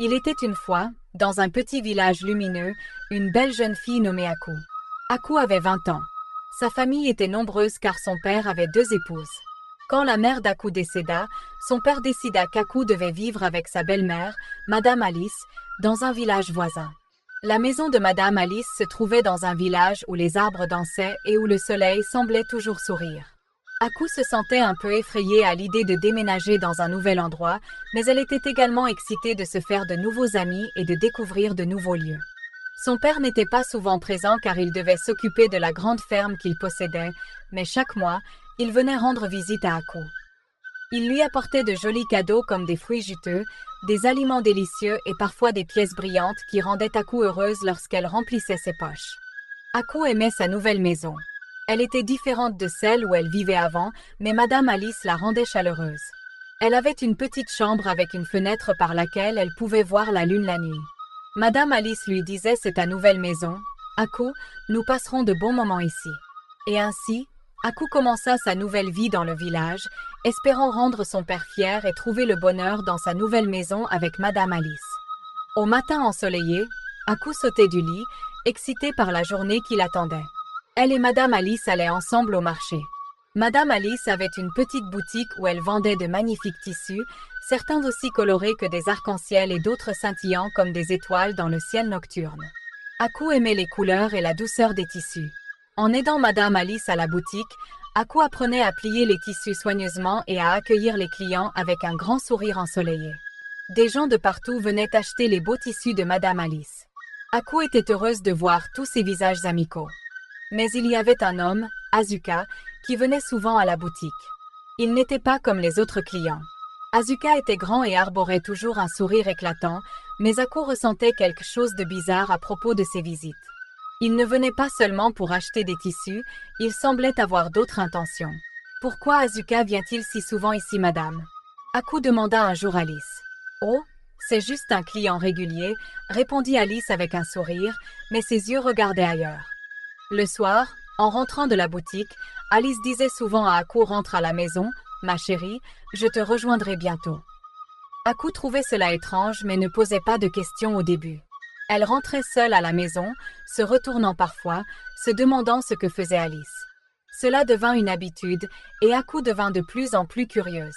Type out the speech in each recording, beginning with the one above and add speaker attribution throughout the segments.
Speaker 1: Il était une fois, dans un petit village lumineux, une belle jeune fille nommée Aku. Aku avait 20 ans. Sa famille était nombreuse car son père avait 2 épouses. Quand la mère d'Aku décéda, son père décida qu'Aku devait vivre avec sa belle-mère, Madame Alice, dans un village voisin. La maison de Madame Alice se trouvait dans un village où les arbres dansaient et où le soleil semblait toujours sourire. Aku se sentait un peu effrayée à l'idée de déménager dans un nouvel endroit, mais elle était également excitée de se faire de nouveaux amis et de découvrir de nouveaux lieux. Son père n'était pas souvent présent car il devait s'occuper de la grande ferme qu'il possédait, mais chaque mois, il venait rendre visite à Aku. Il lui apportait de jolis cadeaux comme des fruits juteux, des aliments délicieux et parfois des pièces brillantes qui rendaient Aku heureuse lorsqu'elle remplissait ses poches. Aku aimait sa nouvelle maison. Elle était différente de celle où elle vivait avant, mais Madame Alice la rendait chaleureuse. Elle avait une petite chambre avec une fenêtre par laquelle elle pouvait voir la lune la nuit. Madame Alice lui disait: c'est ta nouvelle maison. Aku, nous passerons de bons moments ici. Et ainsi, Aku commença sa nouvelle vie dans le village, espérant rendre son père fier et trouver le bonheur dans sa nouvelle maison avec Madame Alice. Au matin ensoleillé, Aku sautait du lit, excitée par la journée qui l'attendait. Elle et Madame Alice allaient ensemble au marché. Madame Alice avait une petite boutique où elle vendait de magnifiques tissus, certains aussi colorés que des arcs-en-ciel et d'autres scintillants comme des étoiles dans le ciel nocturne. Aku aimait les couleurs et la douceur des tissus. En aidant Madame Alice à la boutique, Aku apprenait à plier les tissus soigneusement et à accueillir les clients avec un grand sourire ensoleillé. Des gens de partout venaient acheter les beaux tissus de Madame Alice. Aku était heureuse de voir tous ces visages amicaux. Mais il y avait un homme, Asuka, qui venait souvent à la boutique. Il n'était pas comme les autres clients. Asuka était grand et arborait toujours un sourire éclatant, mais Aku ressentait quelque chose de bizarre à propos de ses visites. Il ne venait pas seulement pour acheter des tissus, il semblait avoir d'autres intentions. « Pourquoi Asuka vient-il si souvent ici, madame ?» Aku demanda un jour Alice. « Oh, c'est juste un client régulier », répondit Alice avec un sourire, mais ses yeux regardaient ailleurs. Le soir, en rentrant de la boutique, Alice disait souvent à Aku: « Rentre à la maison, ma chérie, je te rejoindrai bientôt. » Aku trouvait cela étrange mais ne posait pas de questions au début. Elle rentrait seule à la maison, se retournant parfois, se demandant ce que faisait Alice. Cela devint une habitude et Aku devint de plus en plus curieuse.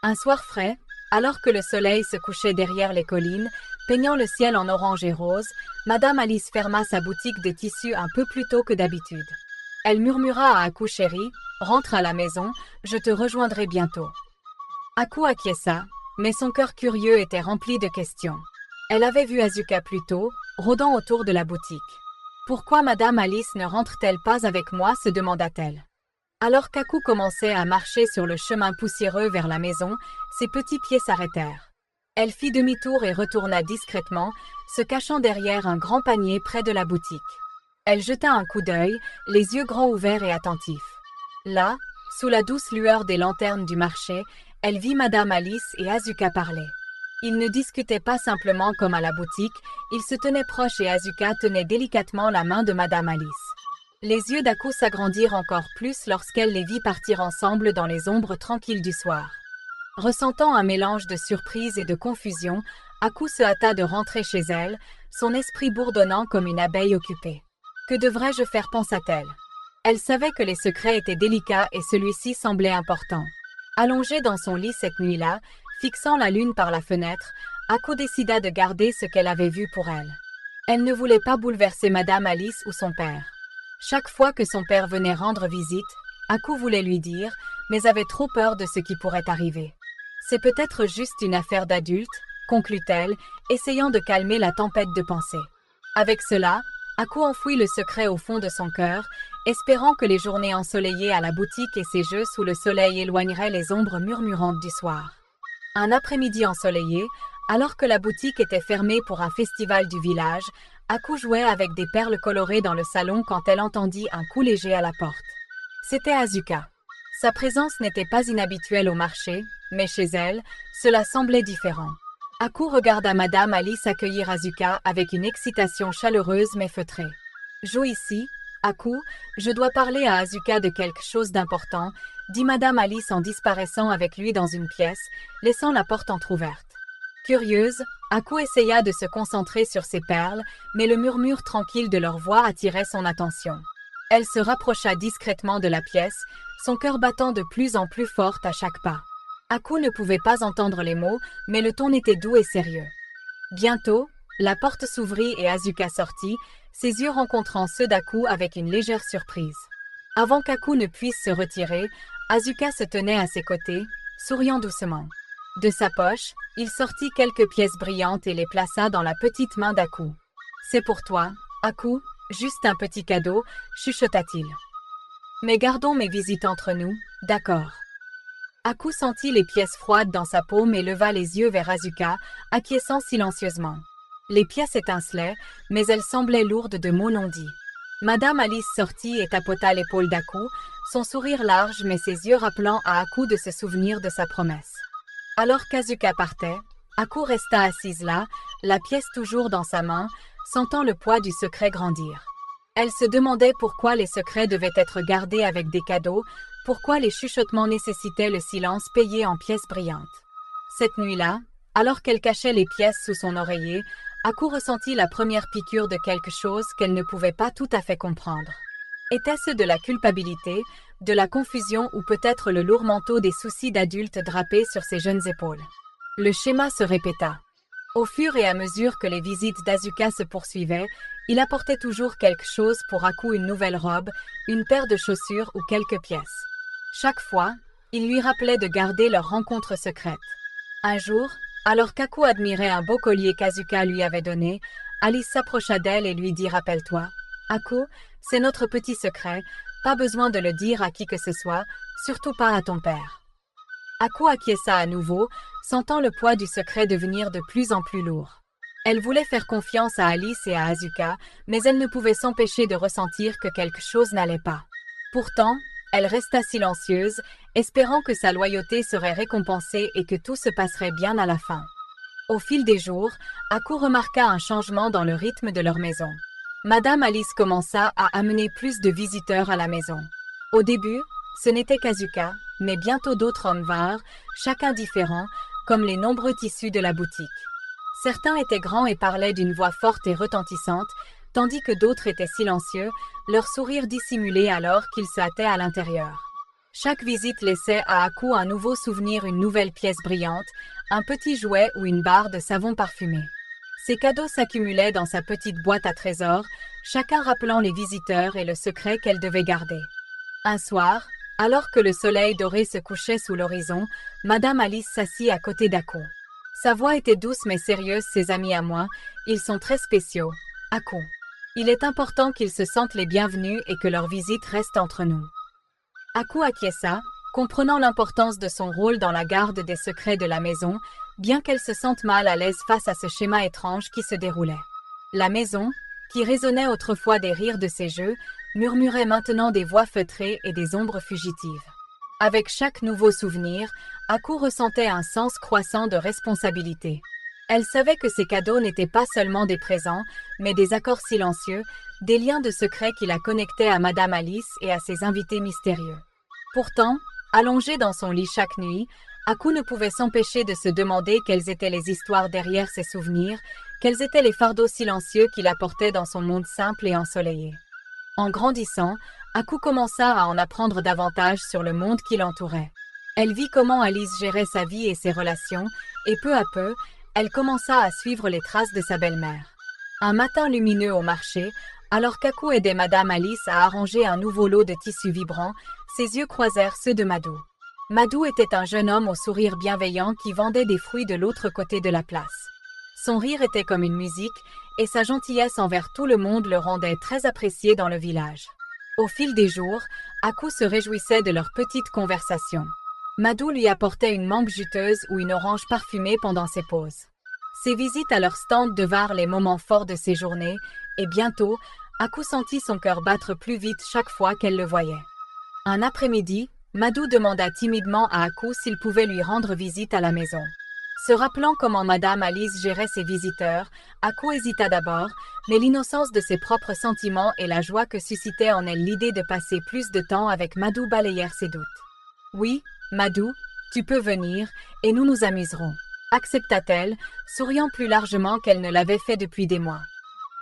Speaker 1: Un soir frais, alors que le soleil se couchait derrière les collines, peignant le ciel en orange et rose, Madame Alice ferma sa boutique de tissus un peu plus tôt que d'habitude. Elle murmura à Aku: « Chérie, rentre à la maison, je te rejoindrai bientôt. » Aku acquiesça, mais son cœur curieux était rempli de questions. Elle avait vu Asuka plus tôt, rôdant autour de la boutique. « Pourquoi Madame Alice ne rentre-t-elle pas avec moi ?» se demanda-t-elle. Alors qu'Aku commençait à marcher sur le chemin poussiéreux vers la maison, ses petits pieds s'arrêtèrent. Elle fit demi-tour et retourna discrètement, se cachant derrière un grand panier près de la boutique. Elle jeta un coup d'œil, les yeux grands ouverts et attentifs. Là, sous la douce lueur des lanternes du marché, elle vit Madame Alice et Asuka parler. Ils ne discutaient pas simplement comme à la boutique, ils se tenaient proches et Asuka tenait délicatement la main de Madame Alice. Les yeux d'Aku s'agrandirent encore plus lorsqu'elle les vit partir ensemble dans les ombres tranquilles du soir. Ressentant un mélange de surprise et de confusion, Aku se hâta de rentrer chez elle, son esprit bourdonnant comme une abeille occupée. Que devrais-je faire, pensa-t-elle. Elle savait que les secrets étaient délicats et celui-ci semblait important. Allongée dans son lit cette nuit-là, fixant la lune par la fenêtre, Aku décida de garder ce qu'elle avait vu pour elle. Elle ne voulait pas bouleverser Madame Alice ou son père. Chaque fois que son père venait rendre visite, Aku voulait lui dire, mais avait trop peur de ce qui pourrait arriver. C'est peut-être juste une affaire d'adulte, conclut-elle, essayant de calmer la tempête de pensée. Avec cela, Aku enfouit le secret au fond de son cœur, espérant que les journées ensoleillées à la boutique et ses jeux sous le soleil éloigneraient les ombres murmurantes du soir. Un après-midi ensoleillé, alors que la boutique était fermée pour un festival du village, Aku jouait avec des perles colorées dans le salon quand elle entendit un coup léger à la porte. C'était Asuka. Sa présence n'était pas inhabituelle au marché, mais chez elle, cela semblait différent. Aku regarda Madame Alice accueillir Asuka avec une excitation chaleureuse mais feutrée. « Joue ici, Aku, je dois parler à Asuka de quelque chose d'important », dit Madame Alice en disparaissant avec lui dans une pièce, laissant la porte entr'ouverte. Curieuse, Aku essaya de se concentrer sur ses perles, mais le murmure tranquille de leur voix attirait son attention. Elle se rapprocha discrètement de la pièce, son cœur battant de plus en plus fort à chaque pas. Aku ne pouvait pas entendre les mots, mais le ton était doux et sérieux. Bientôt, la porte s'ouvrit et Asuka sortit, ses yeux rencontrant ceux d'Aku avec une légère surprise. Avant qu'Aku ne puisse se retirer, Asuka se tenait à ses côtés, souriant doucement. De sa poche, il sortit quelques pièces brillantes et les plaça dans la petite main d'Aku. « C'est pour toi, Aku, juste un petit cadeau, chuchota-t-il. Mais gardons mes visites entre nous, d'accord. » Aku sentit les pièces froides dans sa paume et leva les yeux vers Asuka, acquiesçant silencieusement. Les pièces étincelaient, mais elles semblaient lourdes de mots non dits. Madame Alice sortit et tapota l'épaule d'Aku, son sourire large mais ses yeux rappelant à Aku de se souvenir de sa promesse. Alors qu'Asuka partait, Aku resta assise là, la pièce toujours dans sa main, sentant le poids du secret grandir. Elle se demandait pourquoi les secrets devaient être gardés avec des cadeaux, pourquoi les chuchotements nécessitaient le silence payé en pièces brillantes. Cette nuit-là, alors qu'elle cachait les pièces sous son oreiller, Aku ressentit la première piqûre de quelque chose qu'elle ne pouvait pas tout à fait comprendre. Était-ce de la culpabilité, de la confusion ou peut-être le lourd manteau des soucis d'adulte drapé sur ses jeunes épaules? Le schéma se répéta. Au fur et à mesure que les visites d'Asuka se poursuivaient, il apportait toujours quelque chose pour Aku, une nouvelle robe, une paire de chaussures ou quelques pièces. Chaque fois, il lui rappelait de garder leur rencontre secrète. Un jour, alors qu'Aku admirait un beau collier qu'Asuka lui avait donné, Alice s'approcha d'elle et lui dit « Rappelle-toi, Aku, c'est notre petit secret, pas besoin de le dire à qui que ce soit, surtout pas à ton père. » Aku acquiesça à nouveau, sentant le poids du secret devenir de plus en plus lourd. Elle voulait faire confiance à Alice et à Asuka, mais elle ne pouvait s'empêcher de ressentir que quelque chose n'allait pas. Pourtant, elle resta silencieuse, espérant que sa loyauté serait récompensée et que tout se passerait bien à la fin. Au fil des jours, Aku remarqua un changement dans le rythme de leur maison. Madame Alice commença à amener plus de visiteurs à la maison. Au début, ce n'était qu'Asuka, mais bientôt d'autres hommes vinrent, chacun différent, comme les nombreux tissus de la boutique. Certains étaient grands et parlaient d'une voix forte et retentissante, tandis que d'autres étaient silencieux, leur sourire dissimulé alors qu'ils se hâtaient à l'intérieur. Chaque visite laissait à Aku un nouveau souvenir, une nouvelle pièce brillante, un petit jouet ou une barre de savon parfumé. Ces cadeaux s'accumulaient dans sa petite boîte à trésors, chacun rappelant les visiteurs et le secret qu'elle devait garder. Un soir, alors que le soleil doré se couchait sous l'horizon, Madame Alice s'assit à côté d'Aku. Sa voix était douce mais sérieuse. « Ses amis à moi, ils sont très spéciaux, Aku. Il est important qu'ils se sentent les bienvenus et que leur visite reste entre nous. » Aku acquiesça, comprenant l'importance de son rôle dans la garde des secrets de la maison, bien qu'elle se sente mal à l'aise face à ce schéma étrange qui se déroulait. La maison, qui résonnait autrefois des rires de ses jeux, murmurait maintenant des voix feutrées et des ombres fugitives. Avec chaque nouveau souvenir, Aku ressentait un sens croissant de responsabilité. Elle savait que ces cadeaux n'étaient pas seulement des présents, mais des accords silencieux, des liens de secret qui la connectaient à Madame Alice et à ses invités mystérieux. Pourtant, allongée dans son lit chaque nuit, Aku ne pouvait s'empêcher de se demander quelles étaient les histoires derrière ses souvenirs, quels étaient les fardeaux silencieux qui la portaient dans son monde simple et ensoleillé. En grandissant, Aku commença à en apprendre davantage sur le monde qui l'entourait. Elle vit comment Alice gérait sa vie et ses relations, et peu à peu, elle commença à suivre les traces de sa belle-mère. Un matin lumineux au marché, alors qu'Aku aidait Madame Alice à arranger un nouveau lot de tissus vibrants, ses yeux croisèrent ceux de Madou. Madou était un jeune homme au sourire bienveillant qui vendait des fruits de l'autre côté de la place. Son rire était comme une musique, et sa gentillesse envers tout le monde le rendait très apprécié dans le village. Au fil des jours, Aku se réjouissait de leur petite conversation. Madou lui apportait une mangue juteuse ou une orange parfumée pendant ses pauses. Ses visites à leur stand devinrent les moments forts de ses journées, et bientôt, Aku sentit son cœur battre plus vite chaque fois qu'elle le voyait. Un après-midi, Madou demanda timidement à Aku s'il pouvait lui rendre visite à la maison. Se rappelant comment Madame Alice gérait ses visiteurs, Aku hésita d'abord, mais l'innocence de ses propres sentiments et la joie que suscitait en elle l'idée de passer plus de temps avec Madou balayèrent ses doutes. « Oui, Madou, tu peux venir, et nous nous amuserons. » accepta-t-elle, souriant plus largement qu'elle ne l'avait fait depuis des mois.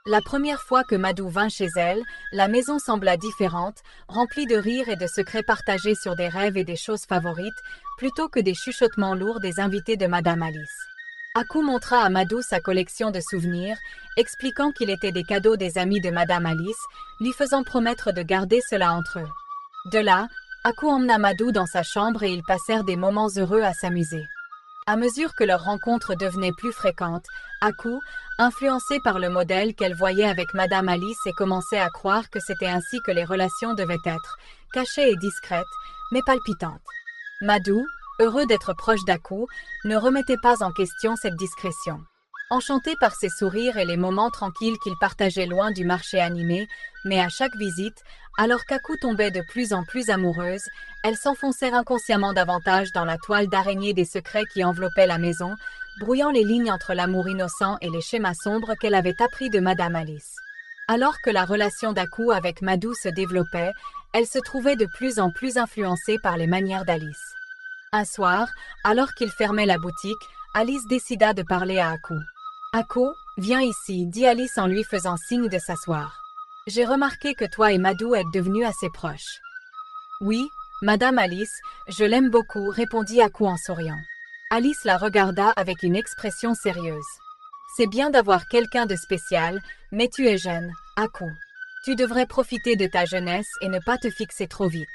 Speaker 1: La première fois que Madou vint chez elle, la maison sembla différente, remplie de rires et de secrets partagés sur des rêves et des choses favorites, plutôt que des chuchotements lourds des invités de Madame Alice. Aku montra à Madou sa collection de souvenirs, expliquant qu'il était des cadeaux des amis de Madame Alice, lui faisant promettre de garder cela entre eux. De là, Aku emmena Madou dans sa chambre et ils passèrent des moments heureux à s'amuser. À mesure que leur rencontre devenait plus fréquente, Aku, influencée par le modèle qu'elle voyait avec Madame Alice et commençait à croire que c'était ainsi que les relations devaient être, cachées et discrètes, mais palpitantes. Madou, heureux d'être proche d'Aku, ne remettait pas en question cette discrétion. Enchanté par ses sourires et les moments tranquilles qu'il partageait loin du marché animé, mais à chaque visite, alors qu'Aku tombait de plus en plus amoureuse, elle s'enfonçait inconsciemment davantage dans la toile d'araignée des secrets qui enveloppaient la maison, brouillant les lignes entre l'amour innocent et les schémas sombres qu'elle avait appris de Madame Alice. Alors que la relation d'Aku avec Madou se développait, elle se trouvait de plus en plus influencée par les manières d'Alice. Un soir, alors qu'il fermait la boutique, Alice décida de parler à Aku. « Aku, viens ici, dit Alice en lui faisant signe de s'asseoir. J'ai remarqué que toi et Madou êtes devenus assez proches. » « Oui, Madame Alice, je l'aime beaucoup, répondit Aku en souriant. Alice la regarda avec une expression sérieuse. « C'est bien d'avoir quelqu'un de spécial, mais tu es jeune, Aku. Tu devrais profiter de ta jeunesse et ne pas te fixer trop vite.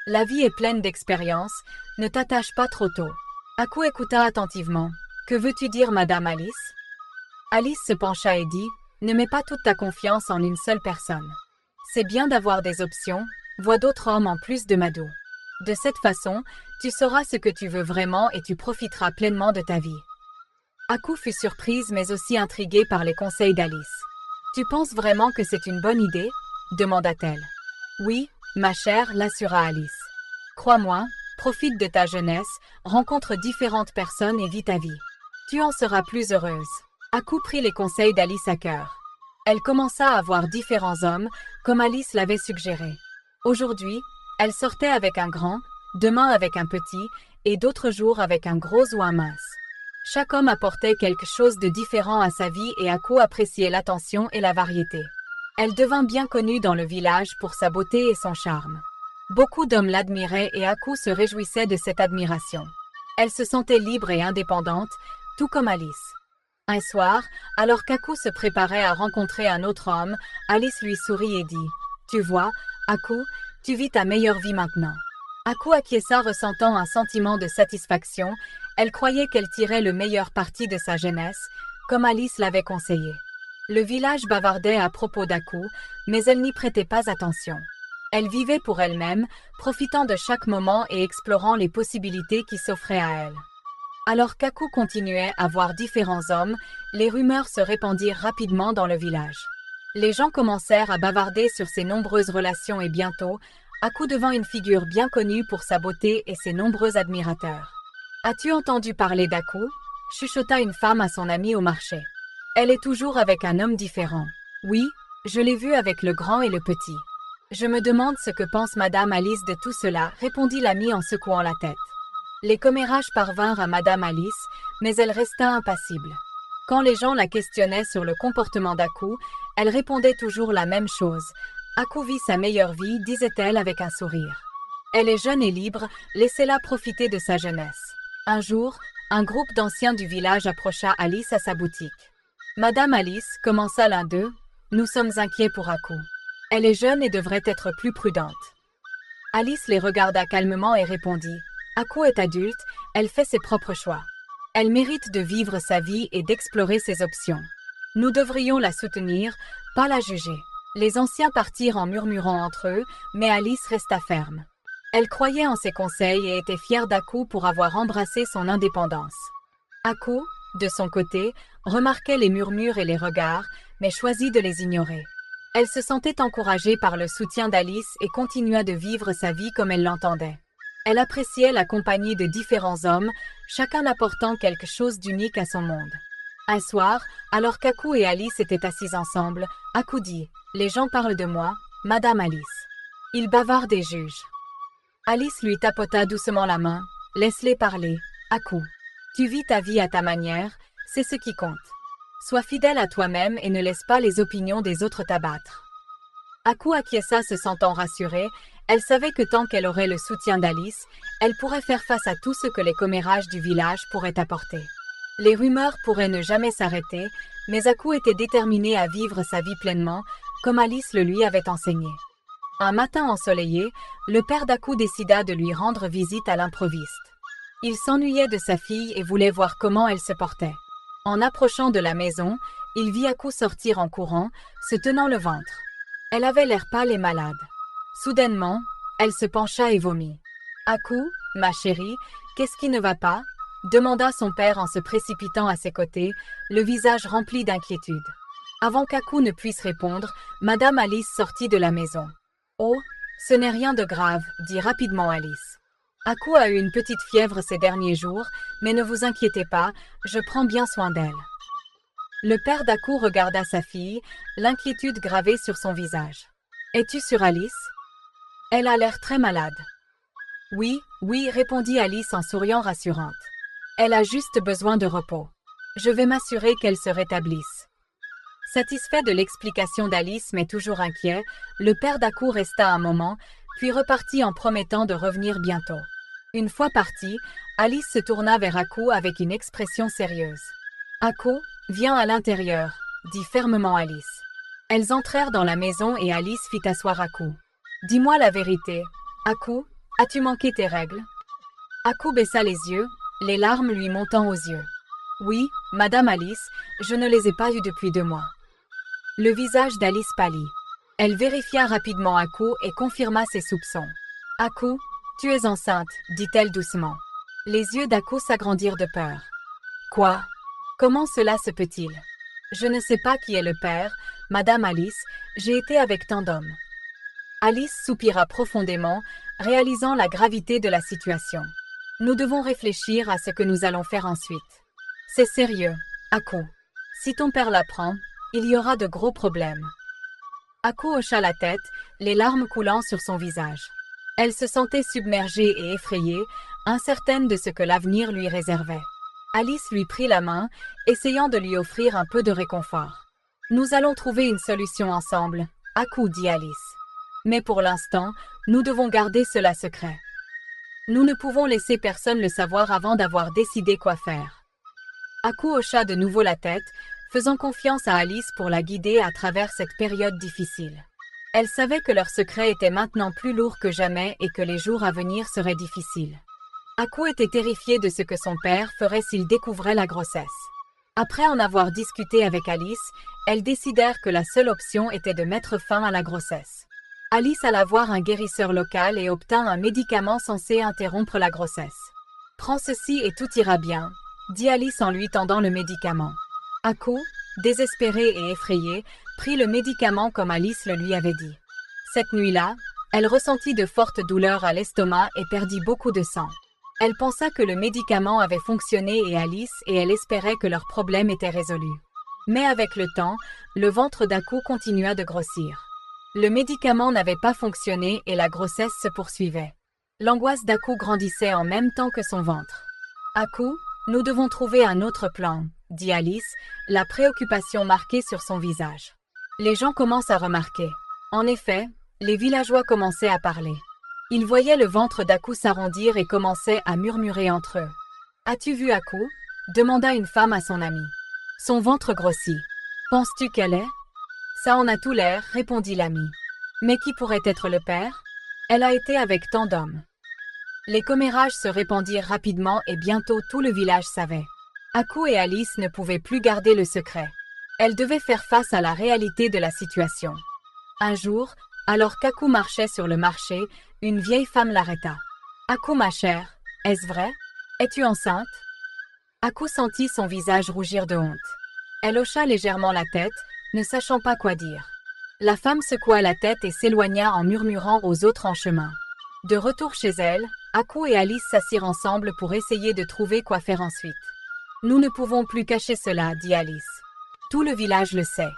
Speaker 1: La vie est pleine d'expériences, ne t'attache pas trop tôt. » Aku écouta attentivement. « Que veux-tu dire, Madame Alice ?» Alice se pencha et dit « Ne mets pas toute ta confiance en une seule personne. C'est bien d'avoir des options, vois d'autres hommes en plus de Madou. De cette façon, tu sauras ce que tu veux vraiment et tu profiteras pleinement de ta vie. » Aku fut surprise mais aussi intriguée par les conseils d'Alice. « Tu penses vraiment que c'est une bonne idée ?» demanda-t-elle. « Oui, ma chère, l'assura Alice. Crois-moi, profite de ta jeunesse, rencontre différentes personnes et vis ta vie. Tu en seras plus heureuse. » Aku prit les conseils d'Alice à cœur. Elle commença à voir différents hommes, comme Alice l'avait suggéré. Aujourd'hui, elle sortait avec un grand, demain avec un petit, et d'autres jours avec un gros ou un mince. Chaque homme apportait quelque chose de différent à sa vie et Aku appréciait l'attention et la variété. Elle devint bien connue dans le village pour sa beauté et son charme. Beaucoup d'hommes l'admiraient et Aku se réjouissait de cette admiration. Elle se sentait libre et indépendante, tout comme Alice. Un soir, alors qu'Aku se préparait à rencontrer un autre homme, Alice lui sourit et dit « Tu vois, Aku, tu vis ta meilleure vie maintenant. » Aku acquiesça ressentant un sentiment de satisfaction. Elle croyait qu'elle tirait le meilleur parti de sa jeunesse, comme Alice l'avait conseillé. Le village bavardait à propos d'Aku, mais elle n'y prêtait pas attention. Elle vivait pour elle-même, profitant de chaque moment et explorant les possibilités qui s'offraient à elle. Alors qu'Aku continuait à voir différents hommes, les rumeurs se répandirent rapidement dans le village. Les gens commencèrent à bavarder sur ses nombreuses relations et bientôt, Aku devint une figure bien connue pour sa beauté et ses nombreux admirateurs. « As-tu entendu parler d'Aku » chuchota une femme à son amie au marché. « Elle est toujours avec un homme différent. »« Oui, je l'ai vue avec le grand et le petit. »« Je me demande ce que pense Madame Alice de tout cela, » répondit l'amie en secouant la tête. Les commérages parvinrent à Madame Alice, mais elle resta impassible. Quand les gens la questionnaient sur le comportement d'Aku, elle répondait toujours la même chose. « Aku vit sa meilleure vie, disait-elle avec un sourire. Elle est jeune et libre, laissez-la profiter de sa jeunesse. » Un jour, un groupe d'anciens du village approcha Alice à sa boutique. « Madame Alice, commença l'un d'eux, nous sommes inquiets pour Aku. Elle est jeune et devrait être plus prudente. » Alice les regarda calmement et répondit « Aku est adulte, elle fait ses propres choix. Elle mérite de vivre sa vie et d'explorer ses options. Nous devrions la soutenir, pas la juger. » Les anciens partirent en murmurant entre eux, mais Alice resta ferme. Elle croyait en ses conseils et était fière d'Aku pour avoir embrassé son indépendance. Aku, de son côté, remarquait les murmures et les regards, mais choisit de les ignorer. Elle se sentait encouragée par le soutien d'Alice et continua de vivre sa vie comme elle l'entendait. Elle appréciait la compagnie de différents hommes, chacun apportant quelque chose d'unique à son monde. Un soir, alors qu'Aku et Alice étaient assis ensemble, Aku dit « Les gens parlent de moi, Madame Alice. Ils bavardent et jugent. » Alice lui tapota doucement la main. « Laisse-les parler, Aku. Tu vis ta vie à ta manière, c'est ce qui compte. Sois fidèle à toi-même et ne laisse pas les opinions des autres t'abattre. Aku acquiesça se sentant rassurée, elle savait que tant qu'elle aurait le soutien d'Alice, elle pourrait faire face à tout ce que les commérages du village pourraient apporter. Les rumeurs pourraient ne jamais s'arrêter, mais Aku était déterminée à vivre sa vie pleinement, comme Alice le lui avait enseigné. Un matin ensoleillé, le père d'Aku décida de lui rendre visite à l'improviste. Il s'ennuyait de sa fille et voulait voir comment elle se portait. En approchant de la maison, il vit Aku sortir en courant, se tenant le ventre. Elle avait l'air pâle et malade. Soudainement, elle se pencha et vomit. « Aku, ma chérie, qu'est-ce qui ne va pas ?» demanda son père en se précipitant à ses côtés, le visage rempli d'inquiétude. Avant qu'Aku ne puisse répondre, Madame Alice sortit de la maison. « Oh, ce n'est rien de grave, » dit rapidement Alice. « Aku a eu une petite fièvre ces derniers jours, mais ne vous inquiétez pas, je prends bien soin d'elle. » Le père d'Aku regarda sa fille, l'inquiétude gravée sur son visage. « Es-tu sur Alice ? Elle a l'air très malade. »« Oui, oui, » répondit Alice en souriant rassurante. « Elle a juste besoin de repos. Je vais m'assurer qu'elle se rétablisse. » Satisfait de l'explication d'Alice mais toujours inquiet, le père d'Aku resta un moment, puis repartit en promettant de revenir bientôt. Une fois parti, Alice se tourna vers Aku avec une expression sérieuse. « Aku, viens à l'intérieur, » dit fermement Alice. Elles entrèrent dans la maison et Alice fit asseoir Aku. « Dis-moi la vérité. Aku, as-tu manqué tes règles ?» Aku baissa les yeux, les larmes lui montant aux yeux. « Oui, Madame Alice, je ne les ai pas eues depuis 2 mois. » Le visage d'Alice pâlit. Elle vérifia rapidement Aku et confirma ses soupçons. « Aku, tu es enceinte, » dit-elle doucement. Les yeux d'Aku s'agrandirent de peur. « Quoi ? Comment cela se peut-il ? Je ne sais pas qui est le père, Madame Alice, j'ai été avec tant d'hommes. » Alice soupira profondément, réalisant la gravité de la situation. « Nous devons réfléchir à ce que nous allons faire ensuite. C'est sérieux, Aku. Si ton père l'apprend, il y aura de gros problèmes. » Aku hocha la tête, les larmes coulant sur son visage. Elle se sentait submergée et effrayée, incertaine de ce que l'avenir lui réservait. Alice lui prit la main, essayant de lui offrir un peu de réconfort. « Nous allons trouver une solution ensemble, Aku, » dit Alice. « Mais pour l'instant, nous devons garder cela secret. Nous ne pouvons laisser personne le savoir avant d'avoir décidé quoi faire. » Aku hocha de nouveau la tête, faisant confiance à Alice pour la guider à travers cette période difficile. Elle savait que leur secret était maintenant plus lourd que jamais et que les jours à venir seraient difficiles. Aku était terrifiée de ce que son père ferait s'il découvrait la grossesse. Après en avoir discuté avec Alice, elles décidèrent que la seule option était de mettre fin à la grossesse. Alice alla voir un guérisseur local et obtint un médicament censé interrompre la grossesse. « Prends ceci et tout ira bien », dit Alice en lui tendant le médicament. Aku, désespérée et effrayée, prit le médicament comme Alice le lui avait dit. Cette nuit-là, elle ressentit de fortes douleurs à l'estomac et perdit beaucoup de sang. Elle pensa que le médicament avait fonctionné et elle espérait que leur problème était résolu. Mais avec le temps, le ventre d'Aku continua de grossir. Le médicament n'avait pas fonctionné et la grossesse se poursuivait. L'angoisse d'Aku grandissait en même temps que son ventre. « Aku, nous devons trouver un autre plan, » dit Alice, la préoccupation marquée sur son visage. Les gens commencent à remarquer. En effet, les villageois commençaient à parler. Ils voyaient le ventre d'Aku s'arrondir et commençaient à murmurer entre eux. « As-tu vu Aku ?» demanda une femme à son amie. Son ventre grossit. « Penses-tu qu'elle est ?»« Ça en a tout l'air, » répondit l'amie. « Mais qui pourrait être le père ? Elle a été avec tant d'hommes. » Les commérages se répandirent rapidement et bientôt tout le village savait. Aku et Alice ne pouvaient plus garder le secret. Elles devaient faire face à la réalité de la situation. Un jour, alors qu'Aku marchait sur le marché, une vieille femme l'arrêta. « Aku, ma chère, est-ce vrai ? Es-tu enceinte ?» Aku sentit son visage rougir de honte. Elle hocha légèrement la tête, ne sachant pas quoi dire. La femme secoua la tête et s'éloigna en murmurant aux autres en chemin. De retour chez elle, Aku et Alice s'assirent ensemble pour essayer de trouver quoi faire ensuite. « Nous ne pouvons plus cacher cela, » dit Alice. « Tout le village le sait.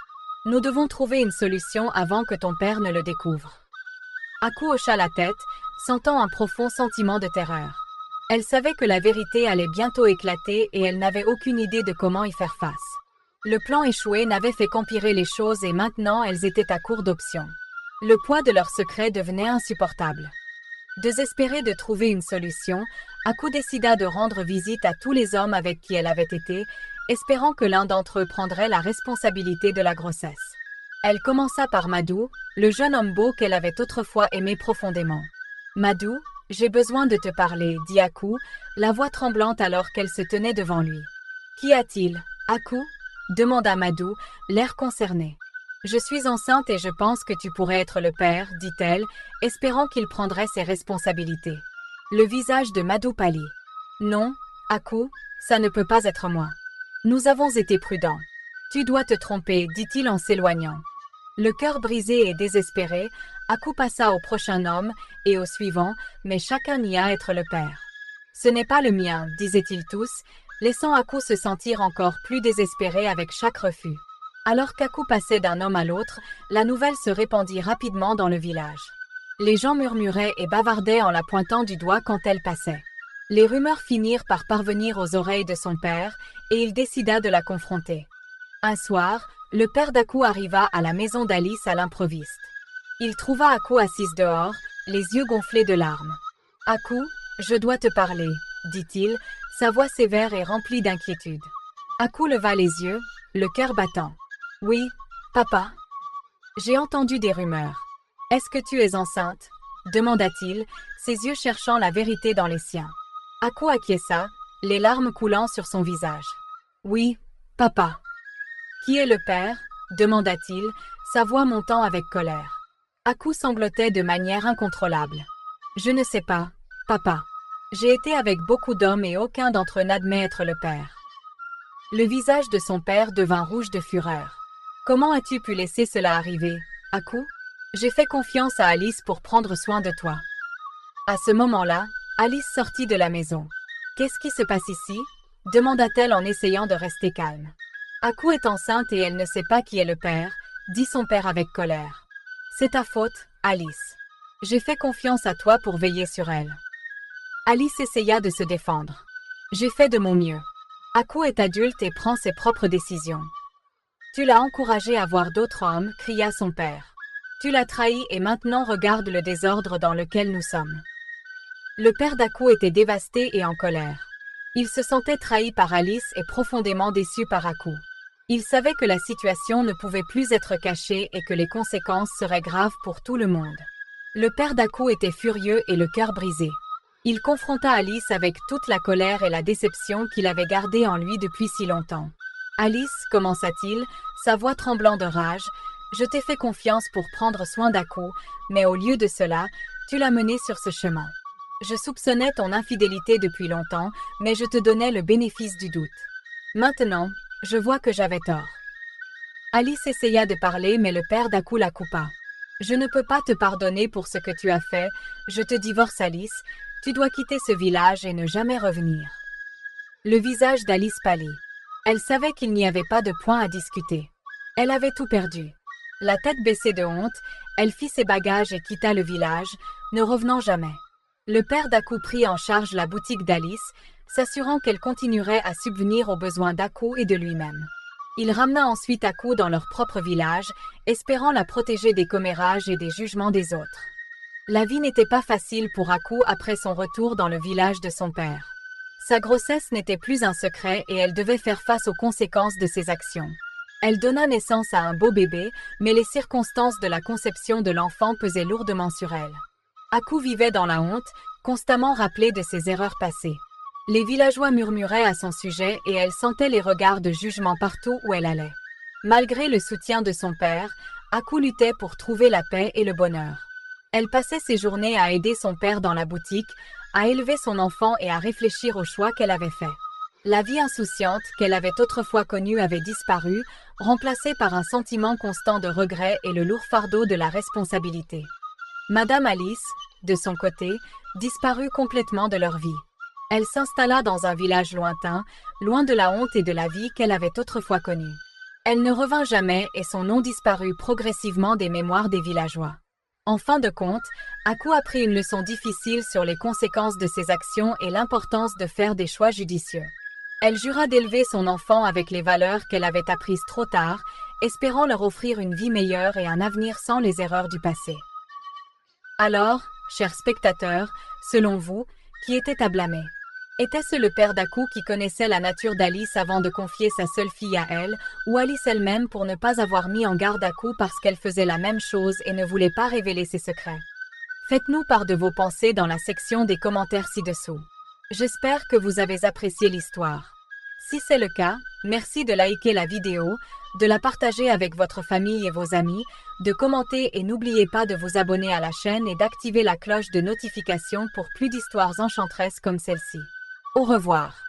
Speaker 1: Nous devons trouver une solution avant que ton père ne le découvre. » Aku hocha la tête, sentant un profond sentiment de terreur. Elle savait que la vérité allait bientôt éclater et elle n'avait aucune idée de comment y faire face. Le plan échoué n'avait fait qu'empirer les choses et maintenant elles étaient à court d'options. Le poids de leur secret devenait insupportable. Désespérée de trouver une solution, Aku décida de rendre visite à tous les hommes avec qui elle avait été, espérant que l'un d'entre eux prendrait la responsabilité de la grossesse. Elle commença par Madhu, le jeune homme beau qu'elle avait autrefois aimé profondément. « Madhu, j'ai besoin de te parler, » dit Aku, la voix tremblante alors qu'elle se tenait devant lui. « Qu'y a-t-il, Aku ?» demanda Madhu, l'air concerné. « Je suis enceinte et je pense que tu pourrais être le père, » dit-elle, espérant qu'il prendrait ses responsabilités. Le visage de Madhu pâlit. « Non, Aku, ça ne peut pas être moi. Nous avons été prudents. Tu dois te tromper, dit-il en s'éloignant. Le cœur brisé et désespéré, Aku passa au prochain homme et au suivant, mais chacun nia être le père. « Ce n'est pas le mien, » disaient-ils tous, laissant Aku se sentir encore plus désespéré avec chaque refus. Alors qu'Aku passait d'un homme à l'autre, la nouvelle se répandit rapidement dans le village. Les gens murmuraient et bavardaient en la pointant du doigt quand elle passait. Les rumeurs finirent par parvenir aux oreilles de son père et il décida de la confronter. Un soir, le père d'Aku arriva à la maison d'Alice à l'improviste. Il trouva Aku assise dehors, les yeux gonflés de larmes. « Aku, je dois te parler, » dit-il, sa voix sévère et remplie d'inquiétude. Aku leva les yeux, le cœur battant. « Oui, papa. J'ai entendu des rumeurs. Est-ce que tu es enceinte ?» demanda-t-il, ses yeux cherchant la vérité dans les siens. Aku acquiesça, les larmes coulant sur son visage. « Oui, papa. »« Qui est le père ?» demanda-t-il, sa voix montant avec colère. Aku sanglotait de manière incontrôlable. « Je ne sais pas, papa. J'ai été avec beaucoup d'hommes et aucun d'entre eux n'admet être le père. » Le visage de son père devint rouge de fureur. « Comment as-tu pu laisser cela arriver, Aku ? J'ai fait confiance à Alice pour prendre soin de toi. » À ce moment-là, Alice sortit de la maison. « Qu'est-ce qui se passe ici ?» demanda-t-elle en essayant de rester calme. « Aku est enceinte et elle ne sait pas qui est le père, » dit son père avec colère. « C'est ta faute, Alice. J'ai fait confiance à toi pour veiller sur elle. » Alice essaya de se défendre. « J'ai fait de mon mieux. Aku est adulte et prend ses propres décisions. » « Tu l'as encouragée à voir d'autres hommes, » cria son père. « Tu l'as trahi et maintenant regarde le désordre dans lequel nous sommes. » Le père d'Aku était dévasté et en colère. Il se sentait trahi par Alice et profondément déçu par Aku. Il savait que la situation ne pouvait plus être cachée et que les conséquences seraient graves pour tout le monde. Le père d'Aku était furieux et le cœur brisé. Il confronta Alice avec toute la colère et la déception qu'il avait gardée en lui depuis si longtemps. « Alice, commença-t-il, sa voix tremblant de rage, je t'ai fait confiance pour prendre soin d'Aku, mais au lieu de cela, tu l'as mené sur ce chemin. Je soupçonnais ton infidélité depuis longtemps, mais je te donnais le bénéfice du doute. Maintenant, je vois que j'avais tort. » Alice essaya de parler, mais le père d'Aku la coupa. « Je ne peux pas te pardonner pour ce que tu as fait, je te divorce Alice, tu dois quitter ce village et ne jamais revenir. » Le visage d'Alice pâlit. Elle savait qu'il n'y avait pas de point à discuter. Elle avait tout perdu. La tête baissée de honte, elle fit ses bagages et quitta le village, ne revenant jamais. Le père d'Aku prit en charge la boutique d'Alice, s'assurant qu'elle continuerait à subvenir aux besoins d'Aku et de lui-même. Il ramena ensuite Aku dans leur propre village, espérant la protéger des commérages et des jugements des autres. La vie n'était pas facile pour Aku après son retour dans le village de son père. Sa grossesse n'était plus un secret et elle devait faire face aux conséquences de ses actions. Elle donna naissance à un beau bébé, mais les circonstances de la conception de l'enfant pesaient lourdement sur elle. Aku vivait dans la honte, constamment rappelée de ses erreurs passées. Les villageois murmuraient à son sujet et elle sentait les regards de jugement partout où elle allait. Malgré le soutien de son père, Aku luttait pour trouver la paix et le bonheur. Elle passait ses journées à aider son père dans la boutique, à élever son enfant et à réfléchir aux choix qu'elle avait faits. La vie insouciante qu'elle avait autrefois connue avait disparu, remplacée par un sentiment constant de regret et le lourd fardeau de la responsabilité. Madame Alice, de son côté, disparut complètement de leur vie. Elle s'installa dans un village lointain, loin de la honte et de la vie qu'elle avait autrefois connue. Elle ne revint jamais et son nom disparut progressivement des mémoires des villageois. En fin de compte, Aku a pris une leçon difficile sur les conséquences de ses actions et l'importance de faire des choix judicieux. Elle jura d'élever son enfant avec les valeurs qu'elle avait apprises trop tard, espérant leur offrir une vie meilleure et un avenir sans les erreurs du passé. Alors, chers spectateurs, selon vous, qui était à blâmer? Était-ce le père d'Aku qui connaissait la nature d'Alice avant de confier sa seule fille à elle, ou Alice elle-même pour ne pas avoir mis en garde Aku parce qu'elle faisait la même chose et ne voulait pas révéler ses secrets? Faites-nous part de vos pensées dans la section des commentaires ci-dessous. J'espère que vous avez apprécié l'histoire. Si c'est le cas, merci de liker la vidéo, de la partager avec votre famille et vos amis, de commenter et n'oubliez pas de vous abonner à la chaîne et d'activer la cloche de notification pour plus d'histoires enchanteresses comme celle-ci. Au revoir.